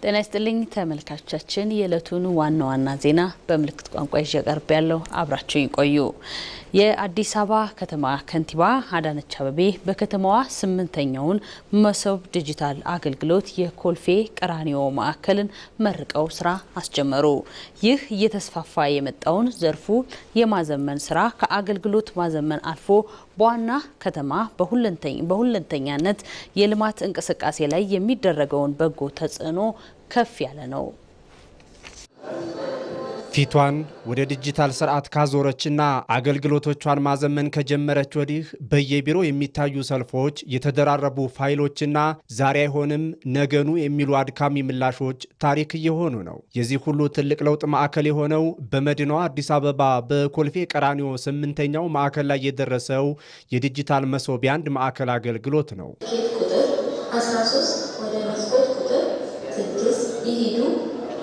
ጤና ይስጥልኝ ተመልካቾቻችን፣ የዕለቱን ዋና ዜና በምልክት ቋንቋ ይዤ ቀርብ ያለው አብራችሁን ቆዩ። የአዲስ አበባ ከተማ ከንቲባ አዳነች አቤቤ በከተማዋ 8ኛውን መሶብ ዲጂታል አገልግሎት የኮልፌ ቀራኒዮ ማዕከልን መርቀው ስራ አስጀመሩ። ይህ እየተስፋፋ የመጣውን ዘርፉ የማዘመን ስራ ከአገልግሎት ማዘመን አልፎ በዋና ከተማ በሁለንተኛነት የልማት እንቅስቃሴ ላይ የሚደረገውን በጎ ተጽዕኖ ከፍ ያለ ነው። ፊቷን ወደ ዲጂታል ስርዓት ካዞረችና አገልግሎቶቿን ማዘመን ከጀመረች ወዲህ በየቢሮ የሚታዩ ሰልፎች፣ የተደራረቡ ፋይሎችና ዛሬ አይሆንም ነገኑ የሚሉ አድካሚ ምላሾች ታሪክ እየሆኑ ነው። የዚህ ሁሉ ትልቅ ለውጥ ማዕከል የሆነው በመዲናዋ አዲስ አበባ በኮልፌ ቀራኒዮ 8ኛው ማዕከል ላይ የደረሰው የዲጂታል መሶብ የአንድ ማዕከል አገልግሎት ነው።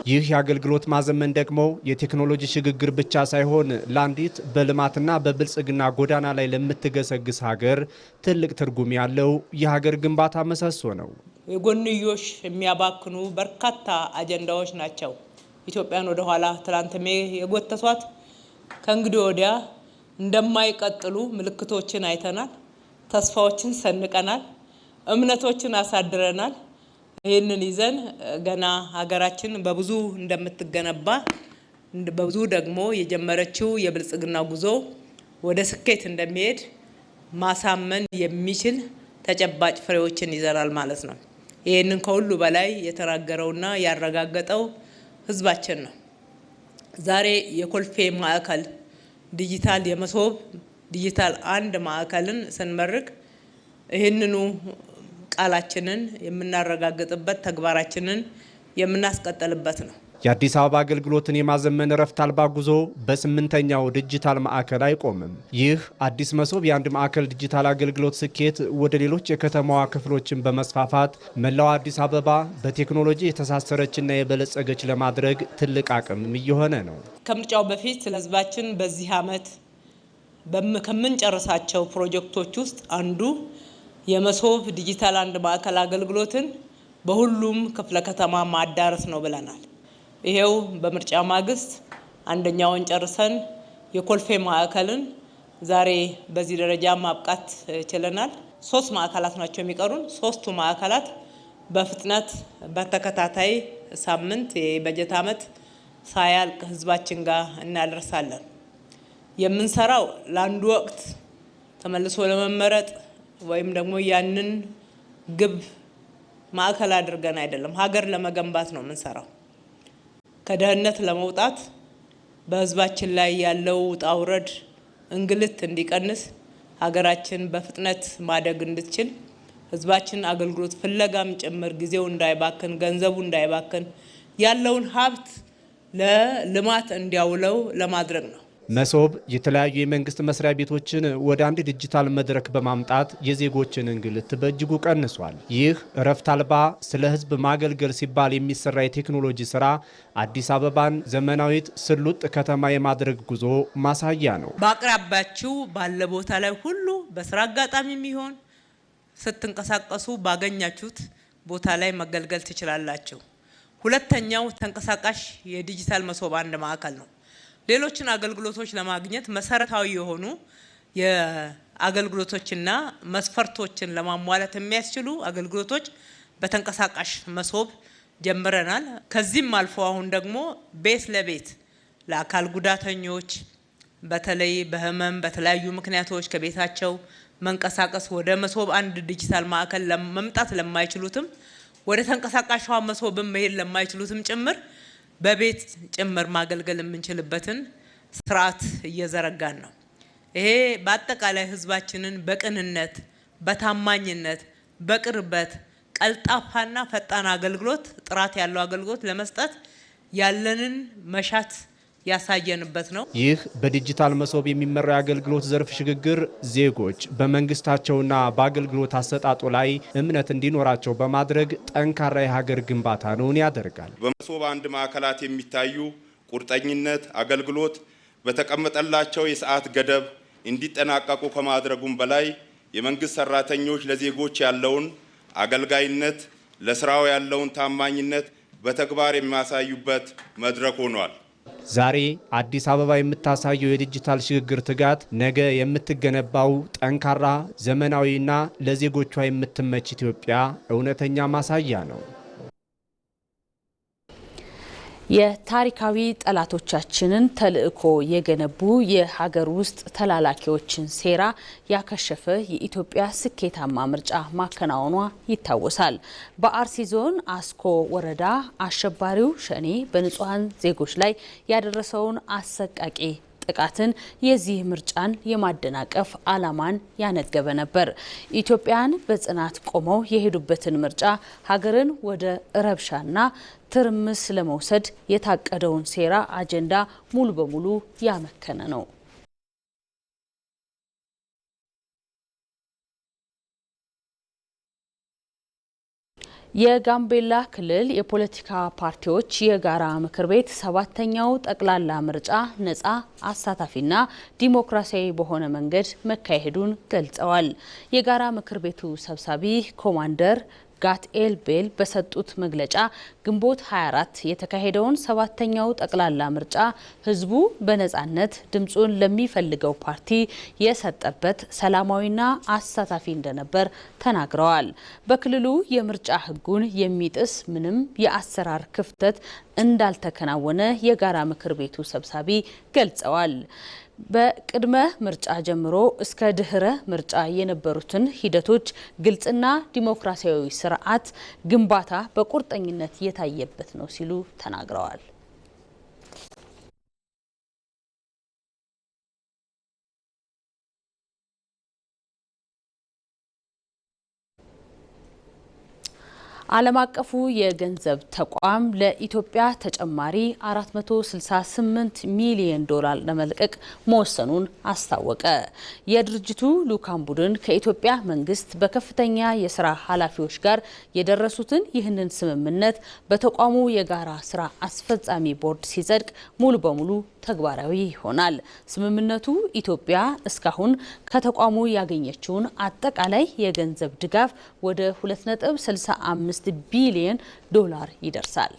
ይህ የአገልግሎት ማዘመን ደግሞ የቴክኖሎጂ ሽግግር ብቻ ሳይሆን ለአንዲት በልማትና በብልጽግና ጎዳና ላይ ለምትገሰግስ ሀገር ትልቅ ትርጉም ያለው የሀገር ግንባታ ምሰሶ ነው። የጎንዮሽ የሚያባክኑ በርካታ አጀንዳዎች ናቸው ኢትዮጵያን ወደ ኋላ ትላንትሜ የጎተቷት። ከእንግዲህ ወዲያ እንደማይቀጥሉ ምልክቶችን አይተናል፣ ተስፋዎችን ሰንቀናል፣ እምነቶችን አሳድረናል። ይህንን ይዘን ገና ሀገራችን በብዙ እንደምትገነባ በብዙ ደግሞ የጀመረችው የብልጽግና ጉዞ ወደ ስኬት እንደሚሄድ ማሳመን የሚችል ተጨባጭ ፍሬዎችን ይዘናል ማለት ነው። ይህንን ከሁሉ በላይ የተናገረውና ያረጋገጠው ህዝባችን ነው። ዛሬ የኮልፌ ማዕከል ዲጂታል የመሶብ ዲጂታል አንድ ማዕከልን ስንመርቅ ይህንኑ ቃላችንን የምናረጋግጥበት ተግባራችንን የምናስቀጥልበት ነው። የአዲስ አበባ አገልግሎትን የማዘመን ረፍት አልባ ጉዞ በ8ኛው ዲጂታል ማዕከል አይቆምም። ይህ አዲስ መሶብ የአንድ ማዕከል ዲጂታል አገልግሎት ስኬት ወደ ሌሎች የከተማዋ ክፍሎችን በመስፋፋት መላው አዲስ አበባ በቴክኖሎጂ የተሳሰረችና የበለጸገች ለማድረግ ትልቅ አቅም እየሆነ ነው። ከምርጫው በፊት ለህዝባችን በዚህ ዓመት ከምንጨርሳቸው ፕሮጀክቶች ውስጥ አንዱ የመሶብ ዲጂታል አንድ ማዕከል አገልግሎትን በሁሉም ክፍለ ከተማ ማዳረስ ነው ብለናል። ይሄው በምርጫ ማግስት አንደኛውን ጨርሰን የኮልፌ ማዕከልን ዛሬ በዚህ ደረጃ ማብቃት ችለናል። 3 ማዕከላት ናቸው የሚቀሩን። 3ቱ ማዕከላት በፍጥነት በተከታታይ ሳምንት የበጀት ዓመት ሳያልቅ ህዝባችን ጋር እናደርሳለን። የምንሰራው ለአንዱ ወቅት ተመልሶ ለመመረጥ ወይም ደግሞ ያንን ግብ ማዕከል አድርገን አይደለም፣ ሀገር ለመገንባት ነው የምንሰራው። ከድህነት ለመውጣት በህዝባችን ላይ ያለው ውጣ ውረድ እንግልት እንዲቀንስ፣ ሀገራችን በፍጥነት ማደግ እንድትችል፣ ህዝባችን አገልግሎት ፍለጋም ጭምር ጊዜው እንዳይባክን፣ ገንዘቡ እንዳይባክን፣ ያለውን ሀብት ለልማት እንዲያውለው ለማድረግ ነው። መሶብ የተለያዩ የመንግስት መስሪያ ቤቶችን ወደ አንድ ዲጂታል መድረክ በማምጣት የዜጎችን እንግልት በእጅጉ ቀንሷል። ይህ እረፍት አልባ ስለ ህዝብ ማገልገል ሲባል የሚሰራ የቴክኖሎጂ ስራ አዲስ አበባን ዘመናዊት ስሉጥ ከተማ የማድረግ ጉዞ ማሳያ ነው። በአቅራቢያችሁ ባለ ቦታ ላይ ሁሉ በስራ አጋጣሚ የሚሆን ስትንቀሳቀሱ ባገኛችሁት ቦታ ላይ መገልገል ትችላላችሁ። ሁለተኛው ተንቀሳቃሽ የዲጂታል መሶብ አንድ ማዕከል ነው። ሌሎችን አገልግሎቶች ለማግኘት መሰረታዊ የሆኑ የአገልግሎቶችና መስፈርቶችን ለማሟላት የሚያስችሉ አገልግሎቶች በተንቀሳቃሽ መሶብ ጀምረናል። ከዚህም አልፎ አሁን ደግሞ ቤት ለቤት ለአካል ጉዳተኞች በተለይ በህመም በተለያዩ ምክንያቶች ከቤታቸው መንቀሳቀስ ወደ መሶብ አንድ ዲጂታል ማዕከል መምጣት ለማይችሉትም ወደ ተንቀሳቃሿ መሶብም መሄድ ለማይችሉትም ጭምር በቤት ጭምር ማገልገል የምንችልበትን ስርዓት እየዘረጋን ነው። ይሄ በአጠቃላይ ህዝባችንን በቅንነት፣ በታማኝነት፣ በቅርበት ቀልጣፋና ፈጣን አገልግሎት፣ ጥራት ያለው አገልግሎት ለመስጠት ያለንን መሻት ያሳየንበት ነው። ይህ በዲጂታል መሶብ የሚመራው የአገልግሎት ዘርፍ ሽግግር ዜጎች በመንግስታቸውና በአገልግሎት አሰጣጡ ላይ እምነት እንዲኖራቸው በማድረግ ጠንካራ የሀገር ግንባታ ነውን ያደርጋል። በመሶብ አንድ ማዕከላት የሚታዩ ቁርጠኝነት አገልግሎት በተቀመጠላቸው የሰዓት ገደብ እንዲጠናቀቁ ከማድረጉም በላይ የመንግስት ሰራተኞች ለዜጎች ያለውን አገልጋይነት፣ ለስራው ያለውን ታማኝነት በተግባር የሚያሳዩበት መድረክ ሆኗል። ዛሬ አዲስ አበባ የምታሳየው የዲጂታል ሽግግር ትጋት ነገ የምትገነባው ጠንካራ ዘመናዊና ለዜጎቿ የምትመች ኢትዮጵያ እውነተኛ ማሳያ ነው። የታሪካዊ ጠላቶቻችንን ተልዕኮ የገነቡ የሀገር ውስጥ ተላላኪዎችን ሴራ ያከሸፈ የኢትዮጵያ ስኬታማ ምርጫ ማከናወኗ ይታወሳል። በአርሲ ዞን አስኮ ወረዳ አሸባሪው ሸኔ በንጹሐን ዜጎች ላይ ያደረሰውን አሰቃቂ ጥቃትን የዚህ ምርጫን የማደናቀፍ ዓላማን ያነገበ ነበር። ኢትዮጵያን በጽናት ቆመው የሄዱበትን ምርጫ ሀገርን ወደ ረብሻና ትርምስ ለመውሰድ የታቀደውን ሴራ አጀንዳ ሙሉ በሙሉ ያመከነ ነው። የጋምቤላ ክልል የፖለቲካ ፓርቲዎች የጋራ ምክር ቤት 7ኛው ጠቅላላ ምርጫ ነፃ፣ አሳታፊና ዲሞክራሲያዊ በሆነ መንገድ መካሄዱን ገልጸዋል። የጋራ ምክር ቤቱ ሰብሳቢ ኮማንደር ጋትኤል ቤል በሰጡት መግለጫ ግንቦት 24 የተካሄደውን 7ኛው ጠቅላላ ምርጫ ህዝቡ በነፃነት ድምጹን ለሚፈልገው ፓርቲ የሰጠበት ሰላማዊና አሳታፊ እንደነበር ተናግረዋል። በክልሉ የምርጫ ህጉን የሚጥስ ምንም የአሰራር ክፍተት እንዳልተከናወነ የጋራ ምክር ቤቱ ሰብሳቢ ገልጸዋል። በቅድመ ምርጫ ጀምሮ እስከ ድህረ ምርጫ የነበሩትን ሂደቶች ግልጽና ዲሞክራሲያዊ ስርዓት ግንባታ በቁርጠኝነት የታየበት ነው ሲሉ ተናግረዋል። ዓለም አቀፉ የገንዘብ ተቋም ለኢትዮጵያ ተጨማሪ 468 ሚሊዮን ዶላር ለመልቀቅ መወሰኑን አስታወቀ። የድርጅቱ ልዑካን ቡድን ከኢትዮጵያ መንግስት በከፍተኛ የስራ ኃላፊዎች ጋር የደረሱትን ይህንን ስምምነት በተቋሙ የጋራ ስራ አስፈጻሚ ቦርድ ሲጸድቅ ሙሉ በሙሉ ተግባራዊ ይሆናል። ስምምነቱ ኢትዮጵያ እስካሁን ከተቋሙ ያገኘችውን አጠቃላይ የገንዘብ ድጋፍ ወደ 2.65 ቢሊዮን ዶላር ይደርሳል።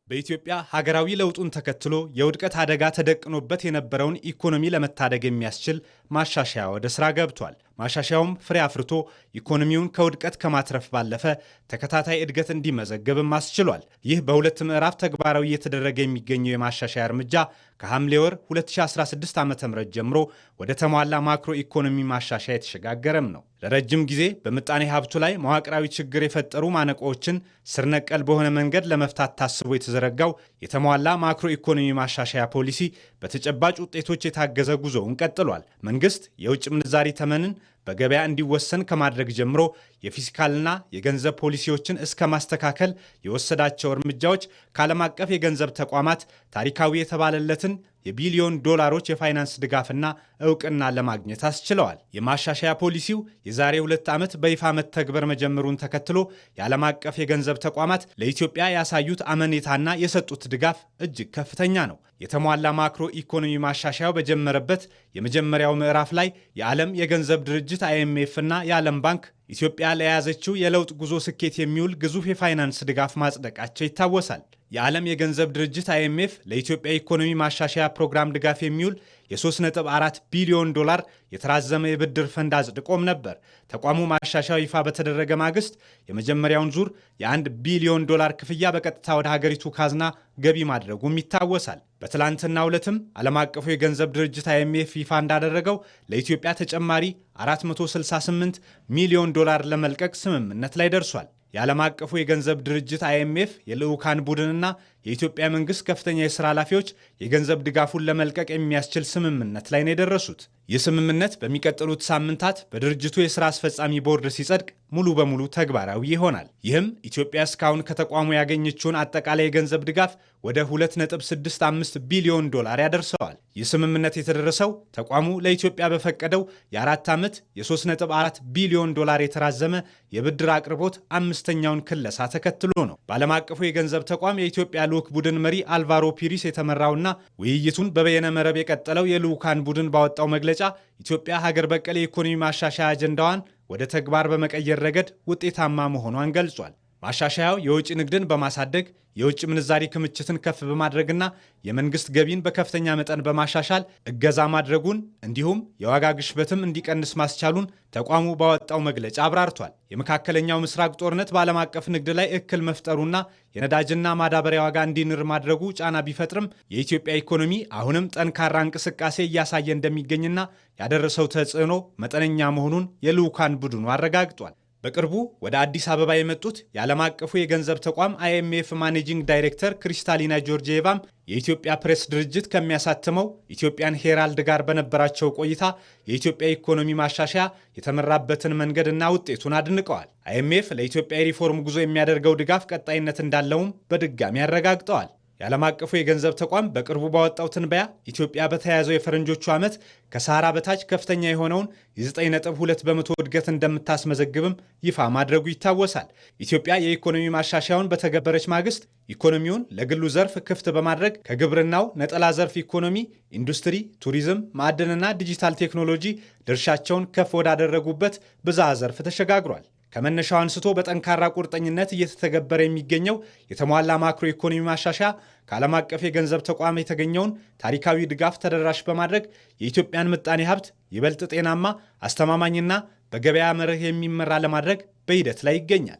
በኢትዮጵያ ሀገራዊ ለውጡን ተከትሎ የውድቀት አደጋ ተደቅኖበት የነበረውን ኢኮኖሚ ለመታደግ የሚያስችል ማሻሻያ ወደ ስራ ገብቷል። ማሻሻያውም ፍሬ አፍርቶ ኢኮኖሚውን ከውድቀት ከማትረፍ ባለፈ ተከታታይ እድገት እንዲመዘገብም አስችሏል። ይህ በሁለት ምዕራፍ ተግባራዊ እየተደረገ የሚገኘው የማሻሻያ እርምጃ ከሐምሌ ወር 2016 ዓ.ም ጀምሮ ወደ ተሟላ ማክሮ ኢኮኖሚ ማሻሻያ የተሸጋገረም ነው። ለረጅም ጊዜ በምጣኔ ሀብቱ ላይ መዋቅራዊ ችግር የፈጠሩ ማነቆዎችን ስር ነቀል በሆነ መንገድ ለመፍታት ታስቦ የተዘረጋው የተሟላ ማክሮ ኢኮኖሚ ማሻሻያ ፖሊሲ በተጨባጭ ውጤቶች የታገዘ ጉዞውን ቀጥሏል። መንግስት የውጭ ምንዛሪ ተመንን በገበያ እንዲወሰን ከማድረግ ጀምሮ የፊስካልና የገንዘብ ፖሊሲዎችን እስከ ማስተካከል የወሰዳቸው እርምጃዎች ከዓለም አቀፍ የገንዘብ ተቋማት ታሪካዊ የተባለለትን የቢሊዮን ዶላሮች የፋይናንስ ድጋፍና እውቅና ለማግኘት አስችለዋል። የማሻሻያ ፖሊሲው የዛሬ 2 ዓመት በይፋ መተግበር መጀመሩን ተከትሎ የዓለም አቀፍ የገንዘብ ተቋማት ለኢትዮጵያ ያሳዩት አመኔታና የሰጡት ድጋፍ እጅግ ከፍተኛ ነው። የተሟላ ማክሮ ኢኮኖሚ ማሻሻያው በጀመረበት የመጀመሪያው ምዕራፍ ላይ የዓለም የገንዘብ ድርጅት IMF እና የዓለም ባንክ ኢትዮጵያ ለያዘችው የለውጥ ጉዞ ስኬት የሚውል ግዙፍ የፋይናንስ ድጋፍ ማጽደቃቸው ይታወሳል። የዓለም የገንዘብ ድርጅት IMF ለኢትዮጵያ ኢኮኖሚ ማሻሻያ ፕሮግራም ድጋፍ የሚውል የ3.4 ቢሊዮን ዶላር የተራዘመ የብድር ፈንድ አጽድቆም ነበር። ተቋሙ ማሻሻያው ይፋ በተደረገ ማግስት የመጀመሪያውን ዙር የ1 ቢሊዮን ዶላር ክፍያ በቀጥታ ወደ ሀገሪቱ ካዝና ገቢ ማድረጉም ይታወሳል። በትላንትናው ዕለትም ዓለም አቀፉ የገንዘብ ድርጅት IMF ይፋ እንዳደረገው ለኢትዮጵያ ተጨማሪ 468 ሚሊዮን ዶላር ለመልቀቅ ስምምነት ላይ ደርሷል። የዓለም አቀፉ የገንዘብ ድርጅት IMF የልዑካን ቡድንና የኢትዮጵያ መንግስት ከፍተኛ የሥራ ኃላፊዎች የገንዘብ ድጋፉን ለመልቀቅ የሚያስችል ስምምነት ላይ ነው የደረሱት። ይህ ስምምነት በሚቀጥሉት ሳምንታት በድርጅቱ የሥራ አስፈጻሚ ቦርድ ሲጸድቅ ሙሉ በሙሉ ተግባራዊ ይሆናል። ይህም ኢትዮጵያ እስካሁን ከተቋሙ ያገኘችውን አጠቃላይ የገንዘብ ድጋፍ ወደ 2.65 ቢሊዮን ዶላር ያደርሰዋል። ይህ ስምምነት የተደረሰው ተቋሙ ለኢትዮጵያ በፈቀደው የ4 ዓመት የ3.4 ቢሊዮን ዶላር የተራዘመ የብድር አቅርቦት 5ኛውን ክለሳ ተከትሎ ነው። በዓለም አቀፉ የገንዘብ ተቋም የኢትዮጵያ ልዑክ ቡድን መሪ አልቫሮ ፒሪስ የተመራውና ውይይቱን በበየነ መረብ የቀጠለው የልዑካን ቡድን ባወጣው መግለጫ ኢትዮጵያ ሀገር በቀል የኢኮኖሚ ማሻሻያ አጀንዳዋን ወደ ተግባር በመቀየር ረገድ ውጤታማ መሆኗን ገልጿል። ማሻሻያው የውጭ ንግድን በማሳደግ የውጭ ምንዛሪ ክምችትን ከፍ በማድረግና የመንግስት ገቢን በከፍተኛ መጠን በማሻሻል እገዛ ማድረጉን እንዲሁም የዋጋ ግሽበትም እንዲቀንስ ማስቻሉን ተቋሙ ባወጣው መግለጫ አብራርቷል። የመካከለኛው ምስራቅ ጦርነት በዓለም አቀፍ ንግድ ላይ እክል መፍጠሩና የነዳጅና ማዳበሪያ ዋጋ እንዲንር ማድረጉ ጫና ቢፈጥርም የኢትዮጵያ ኢኮኖሚ አሁንም ጠንካራ እንቅስቃሴ እያሳየ እንደሚገኝና ያደረሰው ተጽዕኖ መጠነኛ መሆኑን የልዑካን ቡድኑ አረጋግጧል። በቅርቡ ወደ አዲስ አበባ የመጡት የዓለም አቀፉ የገንዘብ ተቋም IMF ማኔጂንግ ዳይሬክተር ክሪስታሊና ጆርጂየቫም የኢትዮጵያ ፕሬስ ድርጅት ከሚያሳትመው ኢትዮጵያን ሄራልድ ጋር በነበራቸው ቆይታ የኢትዮጵያ ኢኮኖሚ ማሻሻያ የተመራበትን መንገድና ውጤቱን አድንቀዋል። IMF ለኢትዮጵያ የሪፎርም ጉዞ የሚያደርገው ድጋፍ ቀጣይነት እንዳለውም በድጋሚ አረጋግጠዋል። የዓለም አቀፉ የገንዘብ ተቋም በቅርቡ ባወጣው ትንበያ ኢትዮጵያ በተያያዘው የፈረንጆቹ ዓመት ከሰሃራ በታች ከፍተኛ የሆነውን የ9.2 በመቶ እድገት እንደምታስመዘግብም ይፋ ማድረጉ ይታወሳል። ኢትዮጵያ የኢኮኖሚ ማሻሻያውን በተገበረች ማግስት ኢኮኖሚውን ለግሉ ዘርፍ ክፍት በማድረግ ከግብርናው ነጠላ ዘርፍ ኢኮኖሚ፣ ኢንዱስትሪ፣ ቱሪዝም፣ ማዕድንና ዲጂታል ቴክኖሎጂ ድርሻቸውን ከፍ ወዳደረጉበት ብዝሃ ዘርፍ ተሸጋግሯል። ከመነሻው አንስቶ በጠንካራ ቁርጠኝነት እየተተገበረ የሚገኘው የተሟላ ማክሮ ኢኮኖሚ ማሻሻያ ከዓለም አቀፍ የገንዘብ ተቋም የተገኘውን ታሪካዊ ድጋፍ ተደራሽ በማድረግ የኢትዮጵያን ምጣኔ ሀብት ይበልጥ ጤናማ፣ አስተማማኝና በገበያ መርህ የሚመራ ለማድረግ በሂደት ላይ ይገኛል።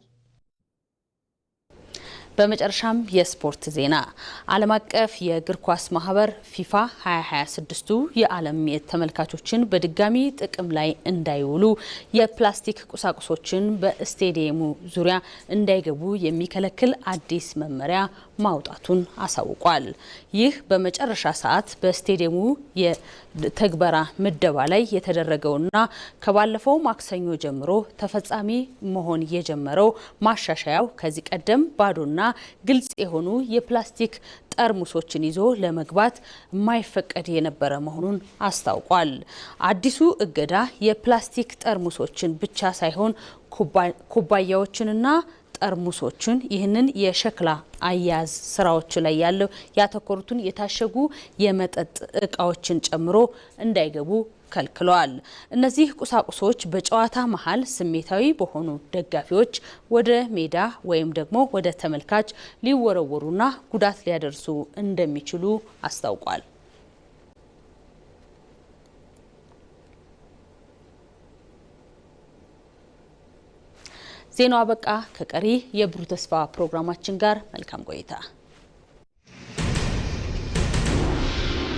በመጨረሻም የስፖርት ዜና። ዓለም አቀፍ የእግር ኳስ ማህበር ፊፋ 2026ቱ የዓለም ተመልካቾችን በድጋሚ ጥቅም ላይ እንዳይውሉ የፕላስቲክ ቁሳቁሶችን በስቴዲየሙ ዙሪያ እንዳይገቡ የሚከለክል አዲስ መመሪያ ማውጣቱን አሳውቋል። ይህ በመጨረሻ ሰዓት በስቴዲየሙ የተግበራ ምደባ ላይ የተደረገውና ከባለፈው ማክሰኞ ጀምሮ ተፈጻሚ መሆን የጀመረው ማሻሻያው ከዚህ ቀደም ባዶና ግልጽ የሆኑ የፕላስቲክ ጠርሙሶችን ይዞ ለመግባት የማይፈቀድ የነበረ መሆኑን አስታውቋል። አዲሱ እገዳ የፕላስቲክ ጠርሙሶችን ብቻ ሳይሆን ኩባያዎችንና ጠርሙሶችን ይህንን የሸክላ አያያዝ ስራዎች ላይ ያተኮሩትን የታሸጉ የመጠጥ እቃዎችን ጨምሮ እንዳይገቡ ከልክለዋል። እነዚህ ቁሳቁሶች በጨዋታ መሀል ስሜታዊ በሆኑ ደጋፊዎች ወደ ሜዳ ወይም ደግሞ ወደ ተመልካች ሊወረወሩና ጉዳት ሊያደርሱ እንደሚችሉ አስታውቋል። ዜናው አበቃ። ከቀሪ የብሩህ ተስፋ ፕሮግራማችን ጋር መልካም ቆይታ